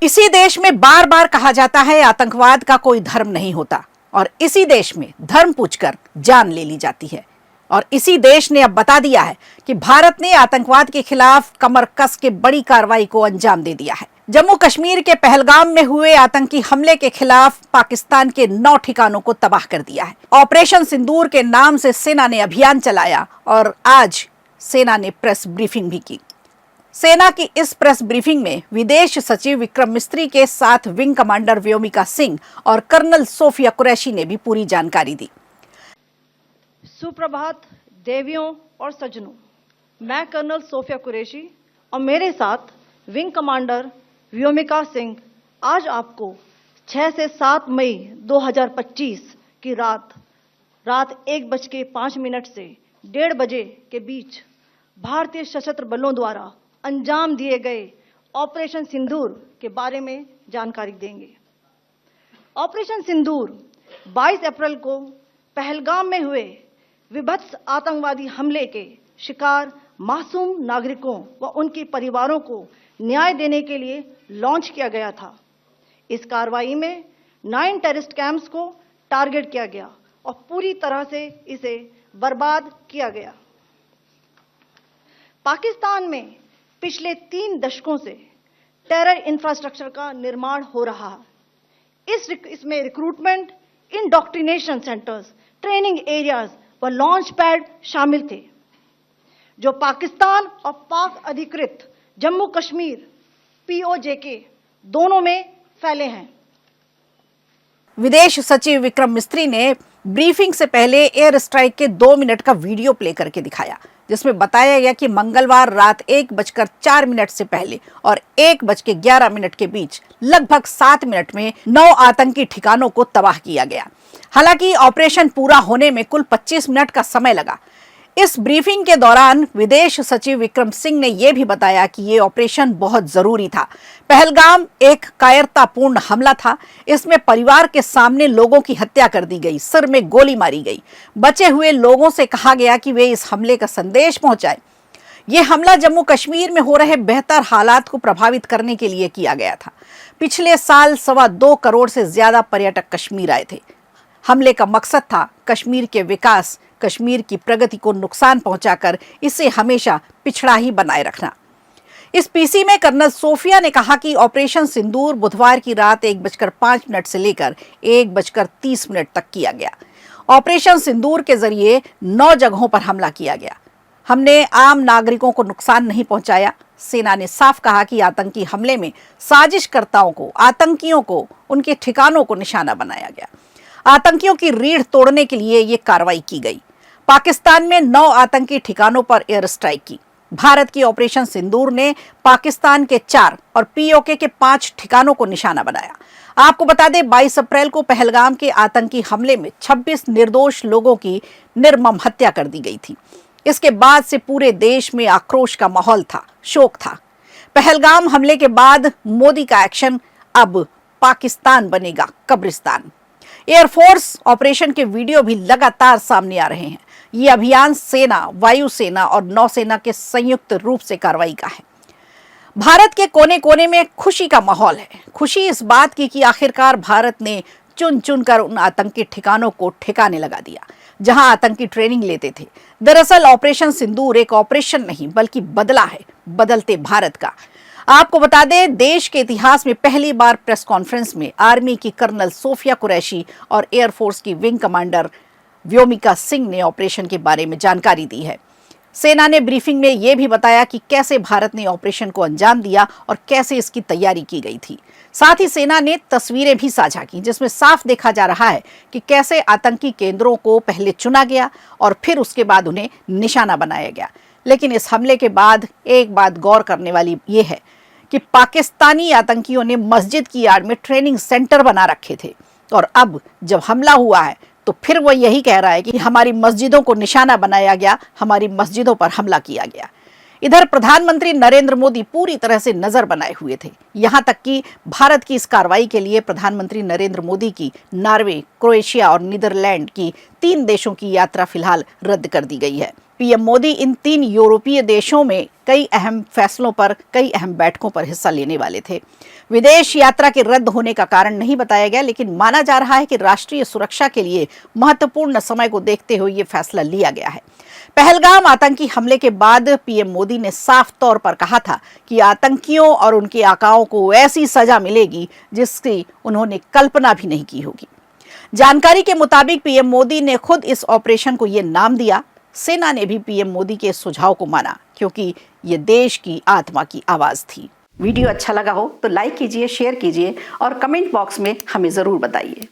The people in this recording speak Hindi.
इसी देश में बार बार कहा जाता है आतंकवाद का कोई धर्म नहीं होता और इसी देश में धर्म पूछकर जान ले ली जाती है। और इसी देश ने अब बता दिया है कि भारत ने आतंकवाद के खिलाफ कमर कस के बड़ी कार्रवाई को अंजाम दे दिया है। जम्मू कश्मीर के पहलगाम में हुए आतंकी हमले के खिलाफ पाकिस्तान के 9 ठिकानों को तबाह कर दिया है। ऑपरेशन सिंदूर के नाम से सेना ने अभियान चलाया और आज सेना ने प्रेस ब्रीफिंग भी की। सेना की इस प्रेस ब्रीफिंग में विदेश सचिव विक्रम मिस्त्री के साथ विंग कमांडर व्योमिका सिंह और कर्नल सोफिया कुरैशी ने भी पूरी जानकारी दी। सुप्रभात देवियों और सज्जनों, मैं कर्नल सोफिया कुरैशी और मेरे साथ विंग कमांडर व्योमिका सिंह आज आपको 6 से 7 मई 2025 की रात 1:05 से 1:30 बजे के बीच भारतीय सशस्त्र बलों द्वारा अंजाम दिए गए ऑपरेशन सिंदूर के बारे में जानकारी देंगे। ऑपरेशन सिंदूर 22 अप्रैल को पहलगाम में हुए विभत्स आतंकवादी हमले के शिकार मासूम नागरिकों व उनके परिवारों को न्याय देने के लिए लॉन्च किया गया था। इस कार्रवाई में 9 टेररिस्ट कैंप्स को टारगेट किया गया और पूरी तरह से इसे बर्बाद किया गया। पाकिस्तान में पिछले 3 दशकों से टेरर इंफ्रास्ट्रक्चर का निर्माण हो रहा है। इसमें recruitment, indoctrination centres, training areas व लॉन्च पैड शामिल थे, जो पाकिस्तान और पाक अधिकृत जम्मू कश्मीर POJK दोनों में फैले हैं। विदेश सचिव विक्रम मिस्त्री ने ब्रीफिंग से पहले एयर स्ट्राइक के 2 मिनट का वीडियो प्ले करके दिखाया, जिसमें बताया गया कि मंगलवार रात 1:04 से पहले और 1:11 के बीच लगभग 7 मिनट में 9 आतंकी ठिकानों को तबाह किया गया। हालांकि ऑपरेशन पूरा होने में कुल 25 मिनट का समय लगा। इस ब्रीफिंग के दौरान विदेश सचिव विक्रम सिंह ने यह भी बताया कि यह ऑपरेशन बहुत जरूरी था। पहलगाम एक कायरतापूर्ण हमला था। इसमें परिवार के सामने लोगों की हत्या कर दी गई, सिर में गोली मारी गई। बचे हुए लोगों से कहा गया कि वे इस हमले का संदेश पहुंचाएं। यह हमला जम्मू कश्मीर में हो रहे बेहतर हालात को प्रभावित करने के लिए किया गया था। पिछले साल 2.25 करोड़ से ज्यादा पर्यटक कश्मीर आए थे। हमले का मकसद था कश्मीर के विकास, कश्मीर की प्रगति को नुकसान पहुंचाकर इसे हमेशा पिछड़ा ही बनाए रखना। इस पीसी में कर्नल सोफिया ने कहा कि ऑपरेशन सिंदूर बुधवार की रात 1:05 से लेकर 1:30 तक किया गया। ऑपरेशन सिंदूर के जरिए 9 जगहों पर हमला किया गया। हमने आम नागरिकों को नुकसान नहीं पहुंचाया। सेना ने साफ कहा कि आतंकी हमले में साजिशकर्ताओं को, आतंकियों को, उनके ठिकानों को निशाना बनाया गया। आतंकियों की रीढ़ तोड़ने के लिए यह कार्रवाई की गई। पाकिस्तान में 9 आतंकी ठिकानों पर एयर स्ट्राइक की। भारत की ऑपरेशन सिंदूर ने पाकिस्तान के 4 और POK के 5 ठिकानों को निशाना बनाया। आपको बता दें, 22 अप्रैल को पहलगाम के आतंकी हमले में 26 निर्दोष लोगों की निर्मम हत्या कर दी गई थी। इसके बाद से पूरे देश में आक्रोश का माहौल था, शोक था। पहलगाम हमले के बाद मोदी का एक्शन, अब पाकिस्तान बनेगा कब्रिस्तान। एयरफोर्स ऑपरेशन के वीडियो भी लगातार सामने आ रहे हैं। ये अभियान सेना, वायुसेना और नौसेना के संयुक्त रूप से कार्रवाई का है। भारत के कोने कोने में खुशी का माहौल है। खुशी इस बात की कि आखिरकार भारत ने चुन चुनकर उन आतंकी ठिकानों को ठिकाने लगा दिया जहां आतंकी ट्रेनिंग लेते थे। दरअसल ऑपरेशन सिंदूर एक ऑपरेशन नहीं बल्कि बदला है बदलते भारत का। आपको बता दें, देश के इतिहास में पहली बार प्रेस कॉन्फ्रेंस में आर्मी की कर्नल सोफिया कुरैशी और एयरफोर्स की विंग कमांडर व्योमिका सिंह ने ऑपरेशन के बारे में जानकारी दी है। सेना ने ब्रीफिंग में यह भी बताया कि कैसे भारत ने ऑपरेशन को अंजाम दिया और कैसे इसकी तैयारी की गई थी। साथ ही सेना ने तस्वीरें भी साझा की, जिसमें साफ देखा जा रहा है कि कैसे आतंकी केंद्रों को पहले चुना गया और फिर उसके बाद उन्हें निशाना बनाया गया। लेकिन इस हमले के बाद एक बात गौर करने वाली ये है कि पाकिस्तानी आतंकियों ने मस्जिद की आड़ में ट्रेनिंग सेंटर बना रखे थे और अब जब हमला हुआ है तो फिर वो यही कह रहा है कि हमारी मस्जिदों को निशाना बनाया गया, हमारी मस्जिदों पर हमला किया गया। इधर प्रधानमंत्री नरेंद्र मोदी पूरी तरह से नजर बनाए हुए थे। यहां तक कि भारत की इस कार्रवाई के लिए प्रधानमंत्री नरेंद्र मोदी की नॉर्वे, क्रोएशिया और नीदरलैंड की 3 देशों की यात्रा फिलहाल रद्द कर दी गई है। पीएम मोदी इन 3 यूरोपीय देशों में कई अहम फैसलों पर, कई अहम बैठकों पर हिस्सा लेने वाले थे। विदेश यात्रा के रद्द होने का कारण नहीं बताया गया, लेकिन माना जा रहा है कि राष्ट्रीय सुरक्षा के लिए महत्वपूर्ण समय को देखते हुए यह फैसला लिया गया है। पहलगाम आतंकी हमले के बाद पीएम मोदी ने साफ तौर पर कहा था कि आतंकियों और उनके आकाओं को ऐसी सजा मिलेगी जिसकी उन्होंने कल्पना भी नहीं की होगी। जानकारी के मुताबिक पीएम मोदी ने खुद इस ऑपरेशन को यह नाम दिया। सेना ने भी पीएम मोदी के सुझाव को माना, क्योंकि ये देश की आत्मा की आवाज थी। वीडियो अच्छा लगा हो तो लाइक कीजिए, शेयर कीजिए और कमेंट बॉक्स में हमें जरूर बताइए।